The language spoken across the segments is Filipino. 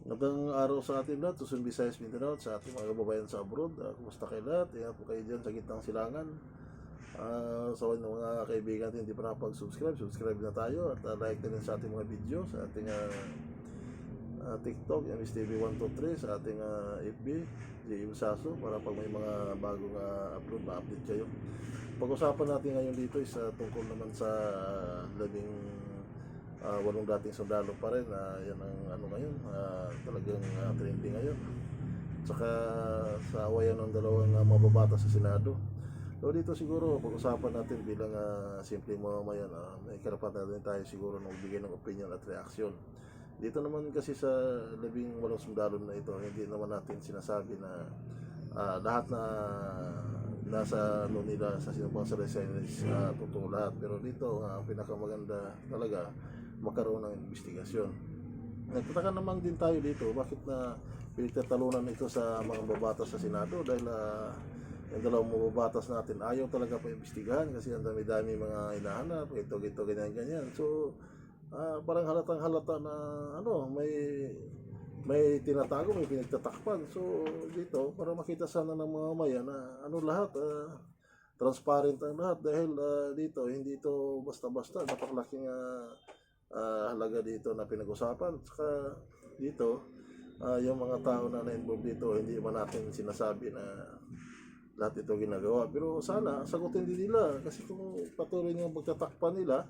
Magandang araw sa ating lahat, Luzon, Visayas, Mindanao, at sa ating mga kababayan sa abroad. Kumusta kayo lahat? Ingat po kayo dyan sa gitnang silangan. Sa mga kaibigan natin hindi pa nakapag-subscribe, subscribe na tayo at like na rin sa ating mga video, sa ating TikTok, MSTV123, sa ating FB, J.M. Saso, para pag may mga bagong upload, ma-update kayo. Pag-usapan natin ngayon dito is tungkol naman sa labing walong dating sundalo pa rin. Yan ang ano ngayon, talagang trending ngayon. Saka sa awayan ng dalawang mababatas sa Senado. So dito siguro pag-usapan natin bilang simpleng mamamayan, may karapatan din tayo siguro ng bigay ng opinion at reaksyon. Dito naman kasi sa 18 sundalo na ito, hindi naman natin sinasabi na lahat na nasa ano nila sa sinumpang sa resign is totoo lahat. Pero dito ang pinakamaganda talaga magkaroon ng investigasyon. Nagtataka naman din tayo dito bakit na pinagtatalunan ito sa mga babatas sa Senado dahil yung dalawang mababatas natin ayaw talaga pa imbestigahan kasi ang dami-dami mga hinahanap, ito, ganyan. So parang halatang halata na ano, may tinatago, may pinagtatakpan. So dito para makita sana ng mga maya na ano lahat, transparent ang lahat dahil dito hindi ito basta-basta, napakalaking halaga dito na pinag-usapan. Saka dito yung mga tao na na-involve dito, hindi man natin sinasabi na lahat ito ginagawa, pero sana sagutin din nila kasi kung patuloy yung pagtatakpan nila,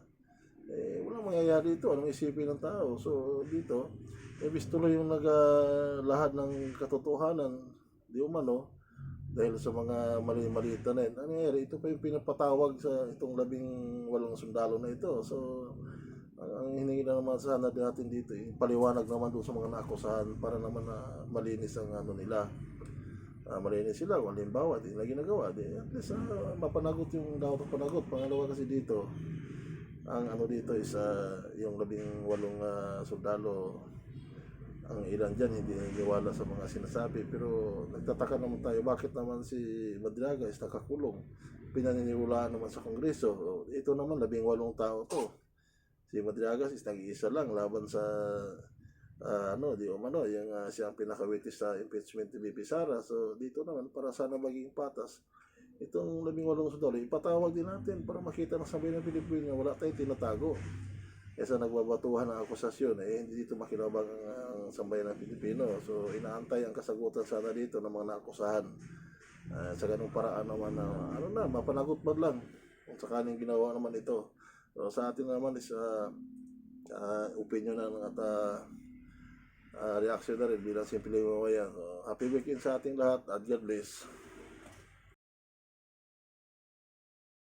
walang mangyayari ito. Anong isipin ng tao? So dito ibig tuloy yung lahat ng katotohanan di umano dahil sa mga mali-maliit na yan. Ano nangyayari? Ito pa yung pinapatawag sa itong 18 sundalo na ito. So ang hiningi na naman sana natin dito, paliwanag naman doon sa mga naakusahan para naman na malinis ang ano nila. Malinis sila kung halimbawa di nila ginagawa, di at least mapanagot yung dapat panagot. Pangalawa kasi dito, ang ano dito is yung 18 sundalo, ang ilan dyan hindi naniwala sa mga sinasabi. Pero nagtataka naman tayo bakit naman si Madriaga is nakakulong, pinaniniwalaan naman sa Kongreso. Ito naman 18 tao to. Si Madriaga is nag-iisa lang laban sa ano, di umano, yung siyang pinaka-witness sa impeachment ni BP Sara. So dito naman para sana maging patas itong 18 sundalo, ipatawag din natin para makita ng sabihin ng Pilipino wala tayong tinatago. Kesa nagbabatuhan ng akusasyon, hindi dito makilabang ang sambayan ng Pilipino. So inaantay ang kasagutan sana dito ng mga naakusahan. Sa ganung paraan naman na ano na, mapanagot man lang kung sakaling ginawa naman ito. So sa atin naman is opinion na at reaction na rin bilang simple mamamayan. So, happy weekend sa ating lahat at God bless.